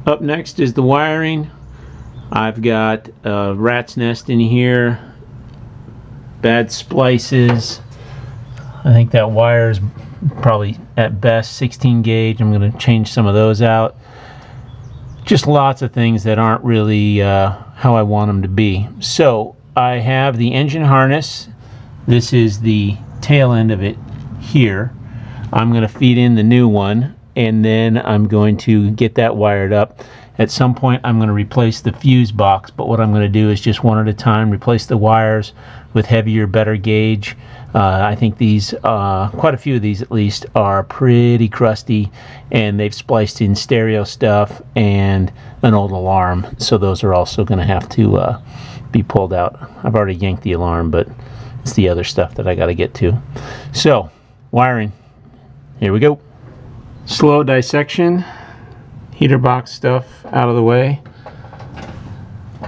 Up next is the wiring. I've got a rat's nest in here, bad splices. I think that wire is probably at best 16 gauge. I'm going to change some of those out. Just lots of things that aren't really how I want them to be. So I have the engine harness. This is the tail end of it here. I'm going to feed in the new one, and then I'm going to get that wired up. At some point I'm going to replace the fuse box, but what I'm going to do is just one at a time replace the wires with heavier, better gauge. I think these, quite a few of these at least, are pretty crusty, and they've spliced in stereo stuff and an old alarm, so those are also going to have to be pulled out. I've already yanked the alarm, but it's the other stuff that I got to get to. So, wiring. Here we go. Slow dissection. Heater box stuff out of the way. I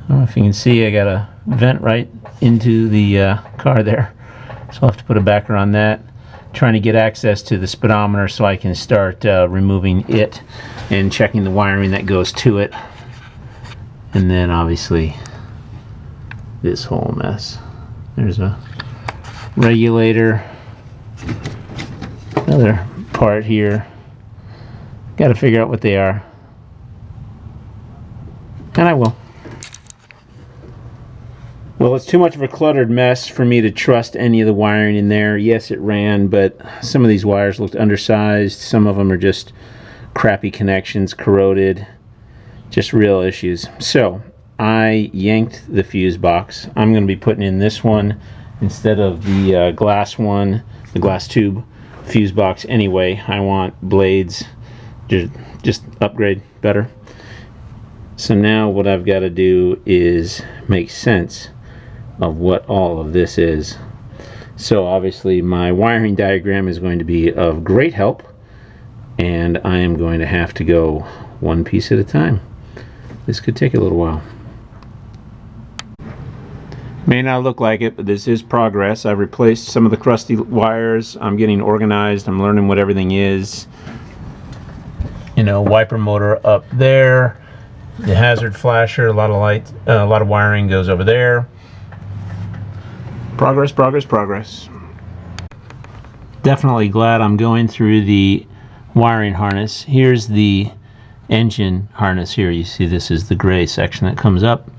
don't know if you can see, I got a vent right into the car there, so I'll have to put a backer on that. Trying to get access to the speedometer so I can start removing it and checking the wiring that goes to it. And then obviously this whole mess. There's a regulator, another part here. Got to figure out what they are, and I will. Well, it's too much of a cluttered mess for me to trust any of the wiring in there. Yes, it ran, but some of these wires looked undersized. Some of them are just crappy connections, corroded, just real issues. So I yanked the fuse box. I'm going to be putting in this one instead of the glass one, the glass tube fuse box anyway. I want blades. Just upgrade better. So now what I've got to do is make sense of what all of this is. So obviously my wiring diagram is going to be of great help, and I am going to have to go one piece at a time. This could take a little while. May not look like it, but this is progress. I've replaced some of the crusty wires. I'm getting organized. I'm learning what everything is. You know, wiper motor up there, the hazard flasher, a lot of light, a lot of wiring goes over there. Progress, progress, progress. Definitely glad I'm going through the wiring harness. Here's the engine harness here. You see this is the gray section that comes up.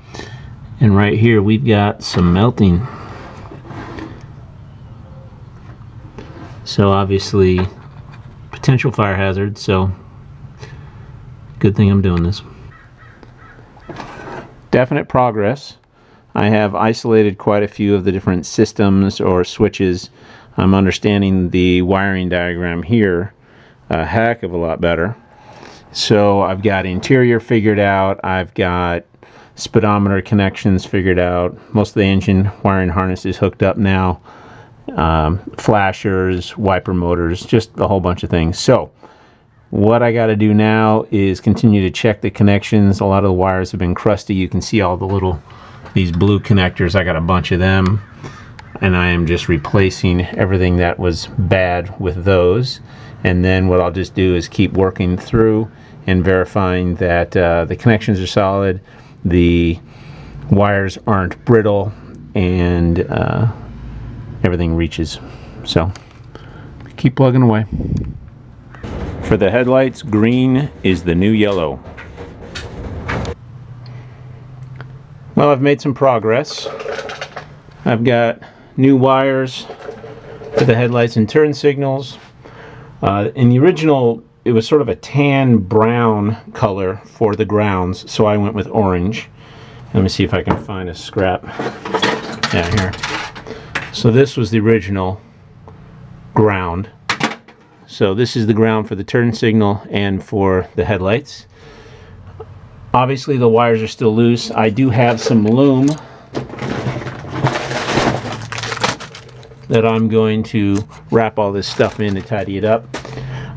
And right here we've got some melting. So obviously potential fire hazard, so good thing I'm doing this. Definite progress. I have isolated quite a few of the different systems or switches. I'm understanding the wiring diagram here a heck of a lot better. So I've got interior figured out. I've got speedometer connections figured out. Most of the engine wiring harness is hooked up now. Flashers, wiper motors, just a whole bunch of things. So what I got to do now is continue to check the connections. A lot of the wires have been crusty. You can see all the these blue connectors. I got a bunch of them, and I am just replacing everything that was bad with those. And then what I'll just do is keep working through and verifying that the connections are solid, the wires aren't brittle, and everything reaches. So keep plugging away. For the headlights, green is the new yellow. Well, I've made some progress. I've got new wires for the headlights and turn signals. In the original, it was sort of a tan brown color for the grounds, so I went with orange. Let me see if I can find a scrap. Yeah, here. So this was the original ground. So this is the ground for the turn signal and for the headlights. Obviously the wires are still loose. I do have some loom that I'm going to wrap all this stuff in to tidy it up.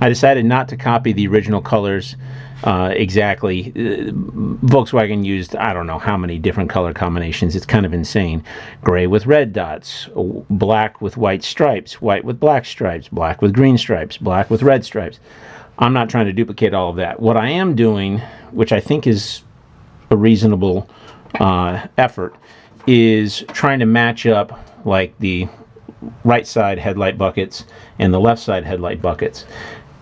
I decided not to copy the original colors exactly. Volkswagen used, I don't know how many different color combinations. It's kind of insane. Gray with red dots, black with white stripes, white with black stripes, black with green stripes, black with red stripes. I'm not trying to duplicate all of that. What I am doing, which I think is a reasonable effort, is trying to match up like the right side headlight buckets and the left side headlight buckets.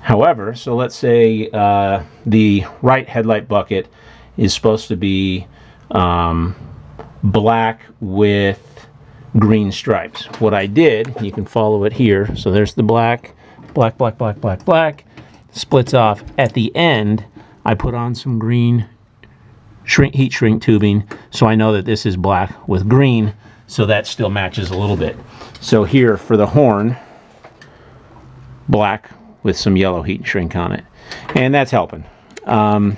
However, so let's say the right headlight bucket is supposed to be black with green stripes. What I did, you can follow it here, so there's the black, black, black, black, black, black, splits off. At the end, I put on some green heat shrink tubing, so I know that this is black with green, so that still matches a little bit. So here for the horn, black with some yellow heat shrink on it, and that's helping. I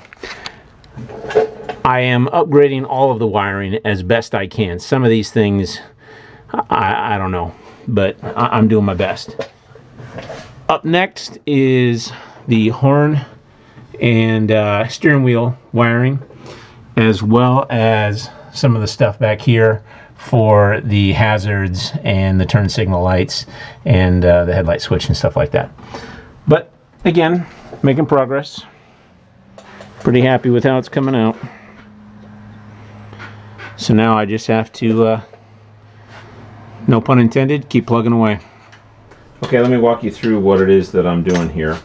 am upgrading all of the wiring as best I can. Some of these things, I don't know, but I'm doing my best. Up next is the horn and steering wheel wiring, as well as some of the stuff back here for the hazards and the turn signal lights and the headlight switch and stuff like that. But again, making progress. Pretty happy with how it's coming out. So now I just have to, no pun intended, keep plugging away. Okay, let me walk you through what it is that I'm doing here.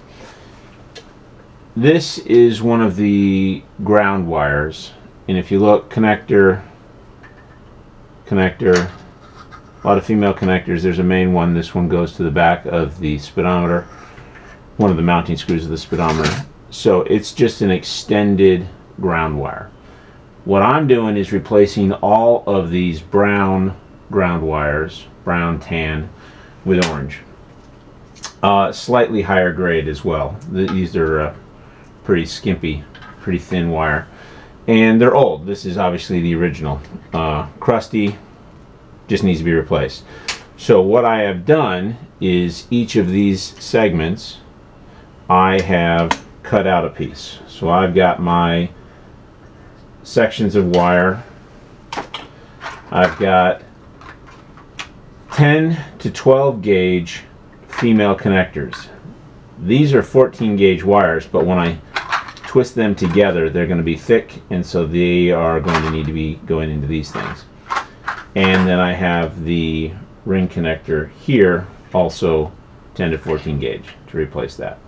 This is one of the ground wires, and if you look, connector, a lot of female connectors. There's a main one. This one goes to the back of the speedometer, one of the mounting screws of the speedometer. So it's just an extended ground wire. What I'm doing is replacing all of these brown ground wires, brown, tan, with orange. Slightly higher grade as well. These are pretty skimpy, pretty thin wire. And they're old. This is obviously the original. Crusty, just needs to be replaced. So what I have done is each of these segments, I have cut out a piece. So I've got my sections of wire. I've got 10 to 12 gauge female connectors. These are 14 gauge wires, but when I twist them together, they're going to be thick, and so they are going to need to be going into these things. And then I have the ring connector here, also 10 to 14 gauge, to replace that.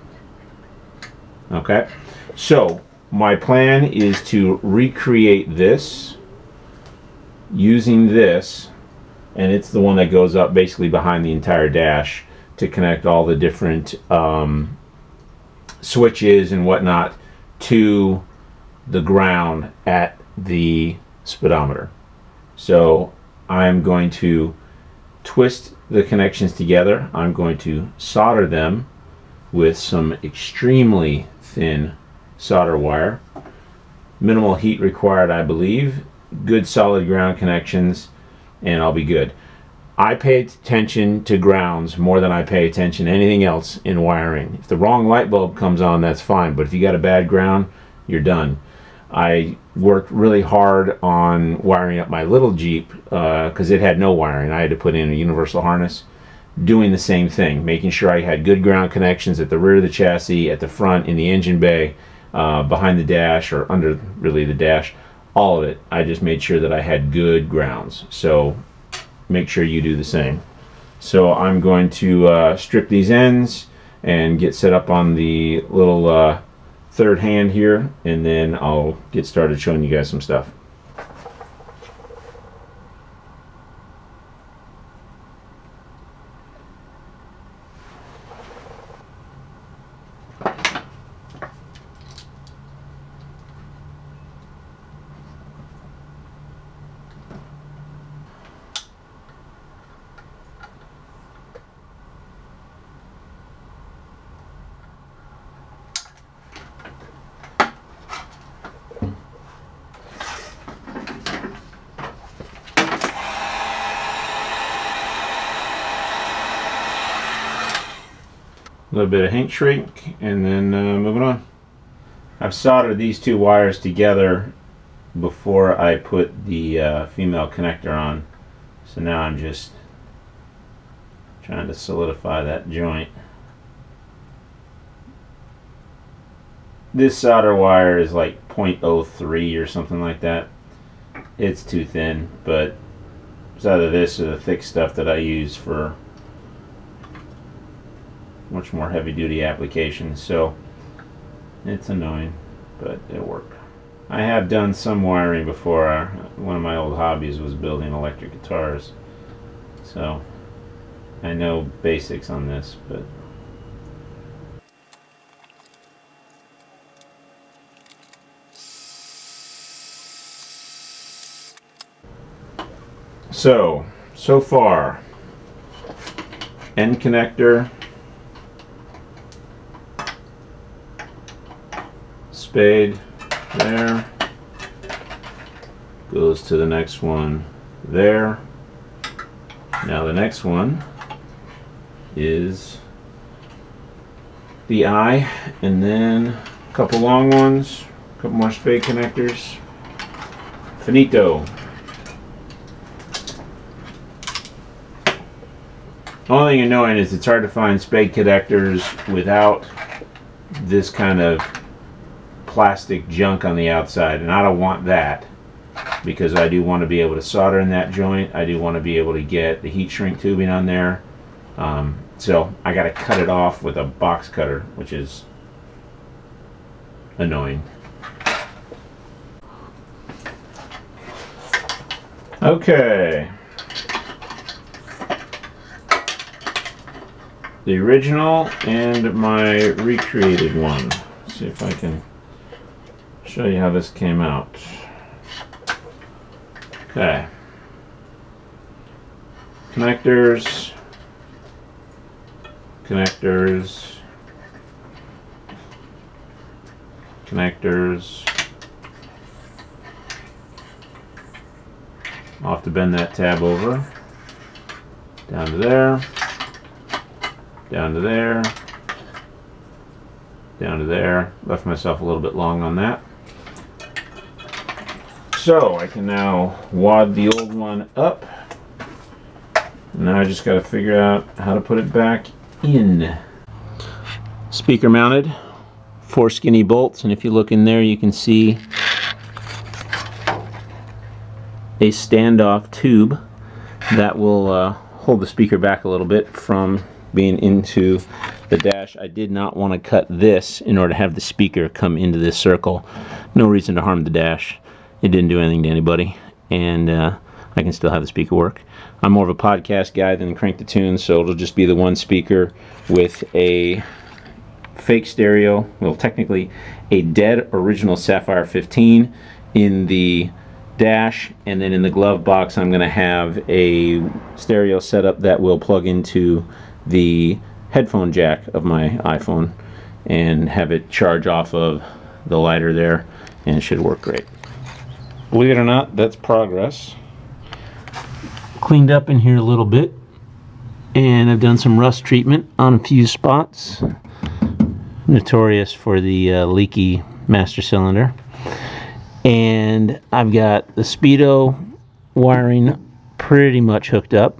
Okay, so my plan is to recreate this using this, and it's the one that goes up basically behind the entire dash to connect all the different switches and whatnot to the ground at the speedometer. So I'm going to twist the connections together. I'm going to solder them with some extremely thin solder wire. Minimal heat required, I believe. Good solid ground connections, and I'll be good. I pay attention to grounds more than I pay attention to anything else in wiring. If the wrong light bulb comes on, that's fine, but if you got a bad ground, you're done. I worked really hard on wiring up my little Jeep because it had no wiring. I had to put in a universal harness, doing the same thing, making sure I had good ground connections at the rear of the chassis, at the front, in the engine bay, behind the dash, or under really the dash, all of it. I just made sure that I had good grounds. So make sure you do the same. So I'm going to strip these ends and get set up on the little third hand here, and then I'll get started showing you guys some stuff. A little bit of heat shrink, and then moving on. I've soldered these two wires together before I put the female connector on, so now I'm just trying to solidify that joint. this solder wire is like 0.03 or something like that. It's too thin, but it's either this or the thick stuff that I use for much more heavy duty applications, so it's annoying, but it'll work. I have done some wiring before. One of my old hobbies was building electric guitars, so I know basics on this, but so far, end connector, spade there, goes to the next one there. Now the next one is the eye, and then a couple long ones, a couple more spade connectors. Finito. The only thing annoying is it's hard to find spade connectors without this kind of plastic junk on the outside, and I don't want that, because I do want to be able to solder in that joint. I do want to be able to get the heat shrink tubing on there. So I got to cut it off with a box cutter, which is annoying. Okay. The original and my recreated one. Let's see if I can show you how this came out. Okay. Connectors. Connectors. Connectors. I'll have to bend that tab over. Down to there. Down to there, down to there. Left myself a little bit long on that. So I can now wad the old one up. Now I just got to figure out how to put it back in. Speaker mounted, 4 skinny bolts, and if you look in there you can see a standoff tube that will hold the speaker back a little bit from being into the dash. I did not want to cut this in order to have the speaker come into this circle. No reason to harm the dash. It didn't do anything to anybody, and I can still have the speaker work. I'm more of a podcast guy than Crank the Tune, so it'll just be the one speaker with a fake stereo, well, technically a dead original Sapphire 15 in the dash, and then in the glove box I'm going to have a stereo setup that will plug into the headphone jack of my iPhone and have it charge off of the lighter there, and it should work great. Believe it or not, that's progress. Cleaned up in here a little bit, and I've done some rust treatment on a few spots. Notorious for the leaky master cylinder. And I've got the Speedo wiring pretty much hooked up.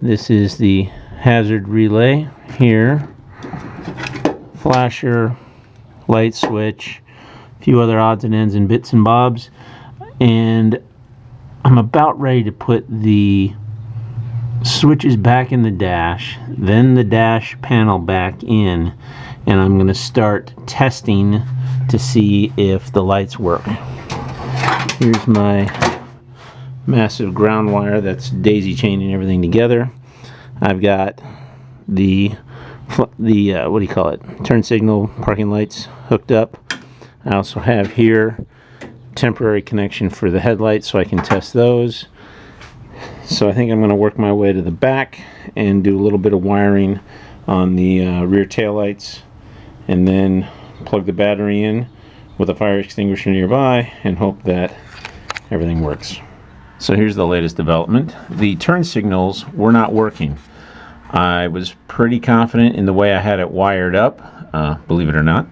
This is the hazard relay here, flasher, light switch, a few other odds and ends and bits and bobs, and I'm about ready to put the switches back in the dash, then the dash panel back in, and I'm going to start testing to see if the lights work. Here's my massive ground wire that's daisy chaining everything together. I've got the what do you call it, turn signal parking lights hooked up. I also have here temporary connection for the headlights so I can test those. So I think I'm going to work my way to the back and do a little bit of wiring on the rear tail lights, and then plug the battery in with a fire extinguisher nearby and hope that everything works. So here's the latest development. The turn signals were not working. I was pretty confident in the way I had it wired up, believe it or not.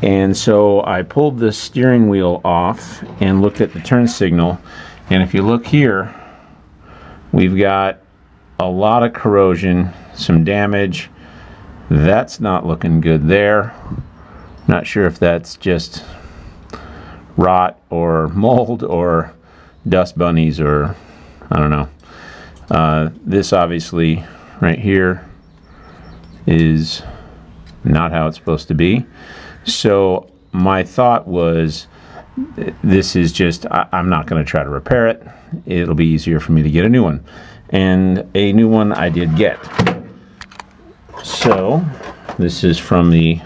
And so I pulled the steering wheel off and looked at the turn signal. And if you look here, we've got a lot of corrosion, some damage. That's not looking good there. Not sure if that's just rot or mold or dust bunnies, or I don't know. This obviously right here is not how it's supposed to be. So my thought was, this is just, I'm not going to try to repair it. It'll be easier for me to get a new one. And a new one I did get. So this is from the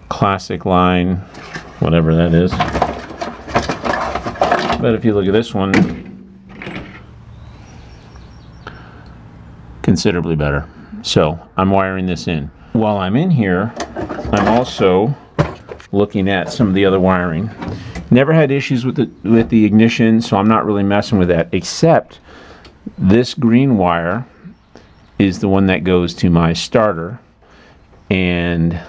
classic line, whatever that is. But if you look at this one, considerably better. So I'm wiring this in. While I'm in here, I'm also looking at some of the other wiring. Never had issues with the ignition, so I'm not really messing with that, except this green wire is the one that goes to my starter, and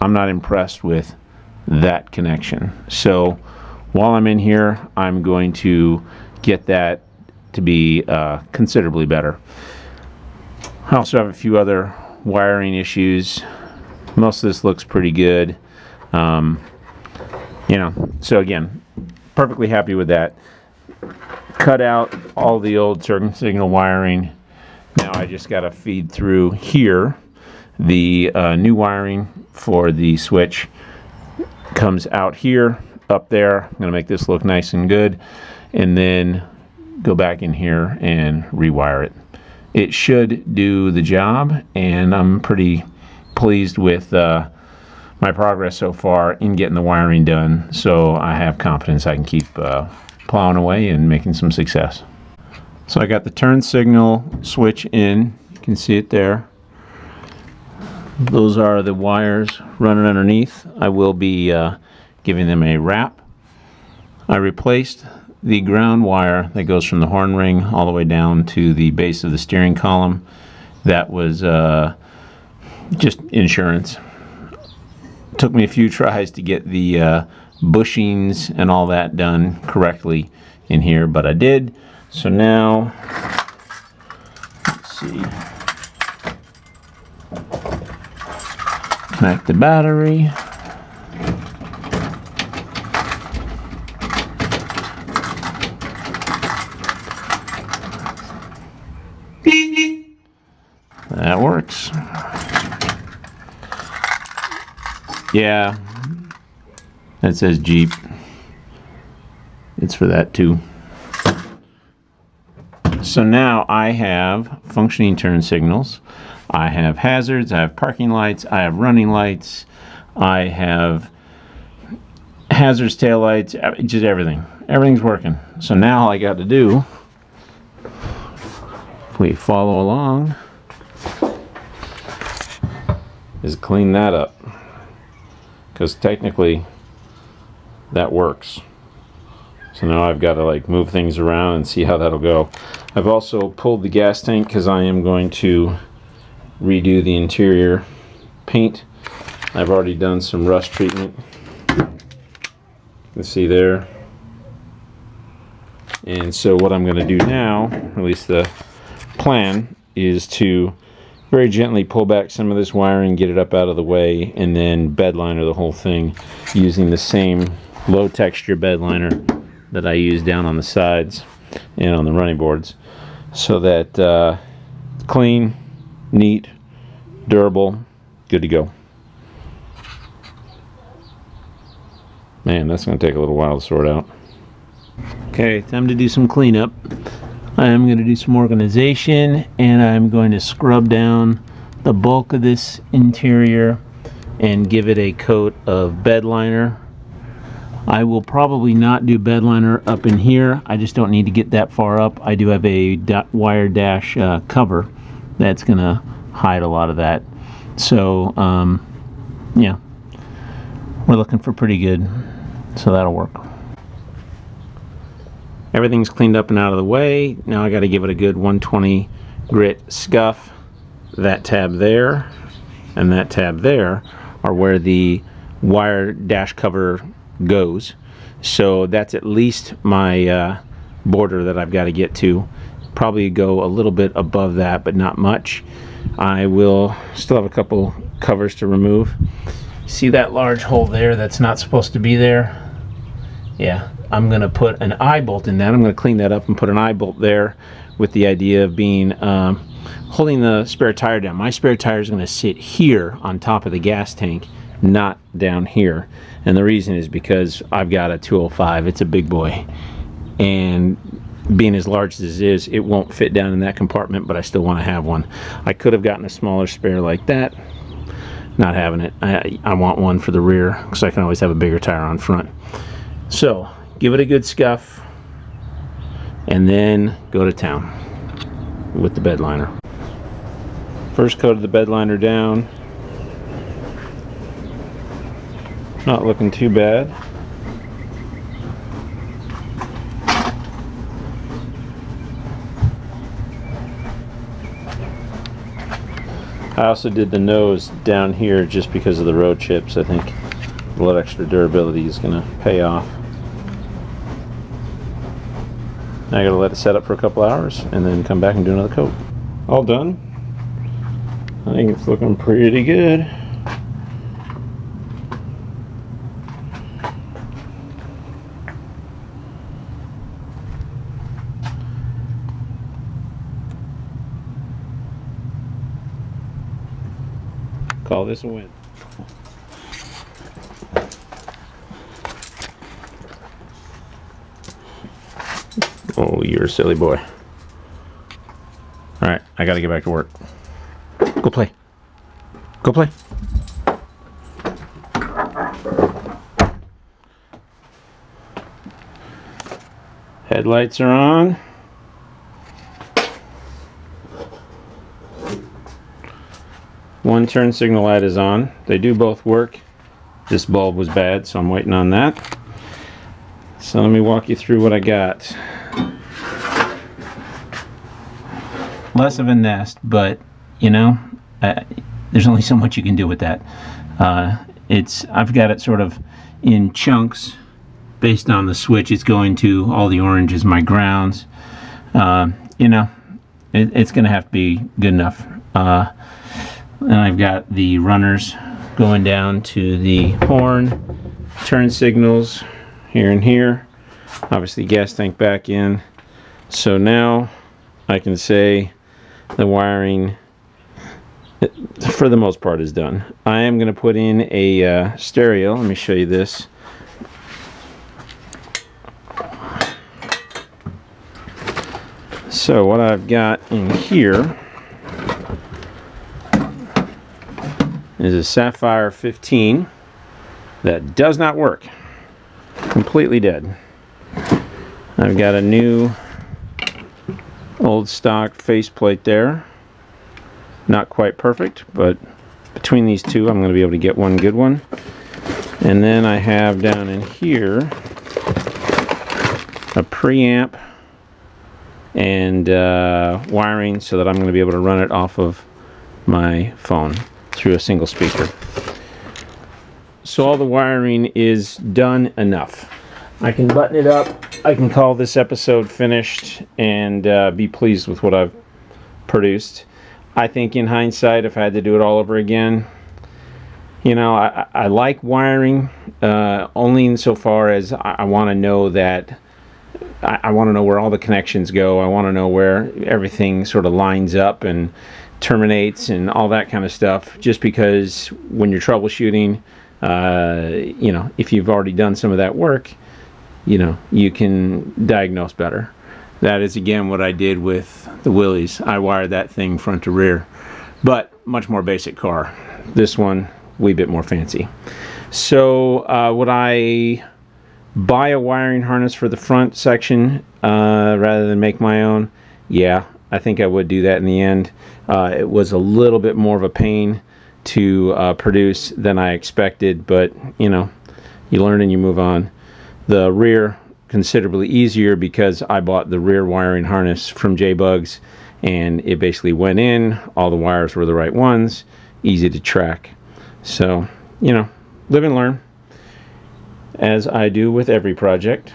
I'm not impressed with that connection. So while I'm in here, I'm going to get that to be considerably better. I also have a few other wiring issues. Most of this looks pretty good. You know, so again, perfectly happy with that. Cut out all the old turn signal wiring. Now I just got to feed through here. The new wiring for the switch comes out here, up there. I'm going to make this look nice and good, and then go back in here and rewire it. It should do the job, and I'm pretty pleased with my progress so far in getting the wiring done, so I have confidence I can keep plowing away and making some success. So I got the turn signal switch in. You can see it there. Those are the wires running underneath. I will be giving them a wrap. I replaced the ground wire that goes from the horn ring all the way down to the base of the steering column. That was just insurance. Took me a few tries to get the bushings and all that done correctly in here, but I did. So now, let's see. Connect the battery. That works. Yeah, that says Jeep. It's for that too. So now I have functioning turn signals. I have hazards, I have parking lights, I have running lights, I have hazards, tail lights, just everything. Everything's working. So now all I got to do, if we follow along, is clean that up. Because technically that works. So now I've got to like move things around and see how that'll go. I've also pulled the gas tank because I am going to redo the interior paint. I've already done some rust treatment. You can see there. And so what I'm going to do now, or at least the plan, is to very gently pull back some of this wiring, get it up out of the way, and then bed liner the whole thing using the same low texture bed liner that I use down on the sides and on the running boards, so that clean, neat, durable, good to go. Man, that's going to take a little while to sort out. Okay, time to do some cleanup. I am going to do some organization, and I'm going to scrub down the bulk of this interior and give it a coat of bed liner. I will probably not do bed liner up in here. I just don't need to get that far up. I do have a wire dash cover that's going to hide a lot of that. So yeah, we're looking for pretty good, so that'll work. Everything's cleaned up and out of the way. Now I got to give it a good 120 grit scuff. That tab there and that tab there are where the wire dash cover goes. So that's at least my border that I've got to get to. Probably go a little bit above that, but not much. I will still have a couple covers to remove. See that large hole there that's not supposed to be there? Yeah, I'm going to put an eye bolt in that. I'm going to clean that up and put an eye bolt there with the idea of being holding the spare tire down. My spare tire is going to sit here on top of the gas tank, not down here. And the reason is because I've got a 205. It's a big boy. And being as large as it is, it won't fit down in that compartment, but I still want to have one. I could have gotten a smaller spare like that. Not having it. I want one for the rear because I can always have a bigger tire on front. So give it a good scuff and then go to town with the bed liner. First coat of the bed liner down. Not looking too bad. I also did the nose down here just because of the road chips. I think a little extra durability is going to pay off. Now I got to let it set up for a couple hours and then come back and do another coat. All done. I think it's looking pretty good. Call this a win. Oh, you're a silly boy. Alright, I gotta get back to work. Go play. Go play. Headlights are on. One turn signal light is on. They do both work. This bulb was bad, so I'm waiting on that. So let me walk you through what I got. Less of a nest, but you know, there's only so much you can do with that. I've got it sort of in chunks based on the switch. It's going to all the orange is my grounds. You know, it's going to have to be good enough. And I've got the runners going down to the horn, turn signals here and here, obviously gas tank back in. So now I can say the wiring for the most part is done. I am going to put in a stereo. Let me show you this. So what I've got in here is a Sapphire 15 that does not work. Completely dead. I've got a new old stock faceplate there. Not quite perfect, but between these two I'm going to be able to get one good one. And then I have down in here a preamp and wiring so that I'm going to be able to run it off of my phone through a single speaker. So all the wiring is done enough. I can button it up. I can call this episode finished and be pleased with what I've produced. I think in hindsight, if I had to do it all over again, you know, I like wiring only insofar as I want to know that I want to know where all the connections go. I want to know where everything sort of lines up and terminates and all that kind of stuff, just because when you're troubleshooting, you know, if you've already done some of that work, you know, you can diagnose better. That is again what I did with the Willys. I wired that thing front to rear, but much more basic car. This one, wee bit more fancy. So would I buy a wiring harness for the front section rather than make my own? Yeah, I think I would do that in the end. It was a little bit more of a pain to produce than I expected, but you know, you learn and you move on. The rear, considerably easier because I bought the rear wiring harness from J-Bugs and it basically went in, all the wires were the right ones, easy to track. So, you know, live and learn, as I do with every project.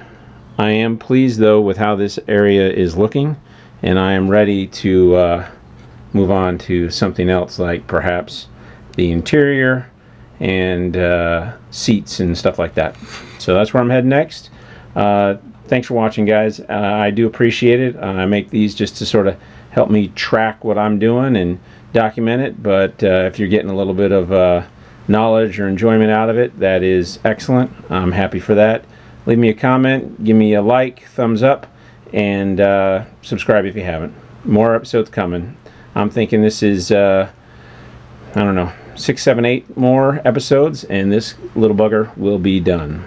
I am pleased though with how this area is looking, and I am ready to move on to something else, like perhaps the interior and seats and stuff like that. So that's where I'm heading next. Thanks for watching, guys. I do appreciate it. I make these just to sort of help me track what I'm doing and document it, but if you're getting a little bit of knowledge or enjoyment out of it, that is excellent. I'm happy for that. Leave me a comment, give me a like, thumbs up, and subscribe if you haven't. More episodes coming. I'm thinking this is, I don't know, 6, 7, 8 more episodes, and this little bugger will be done.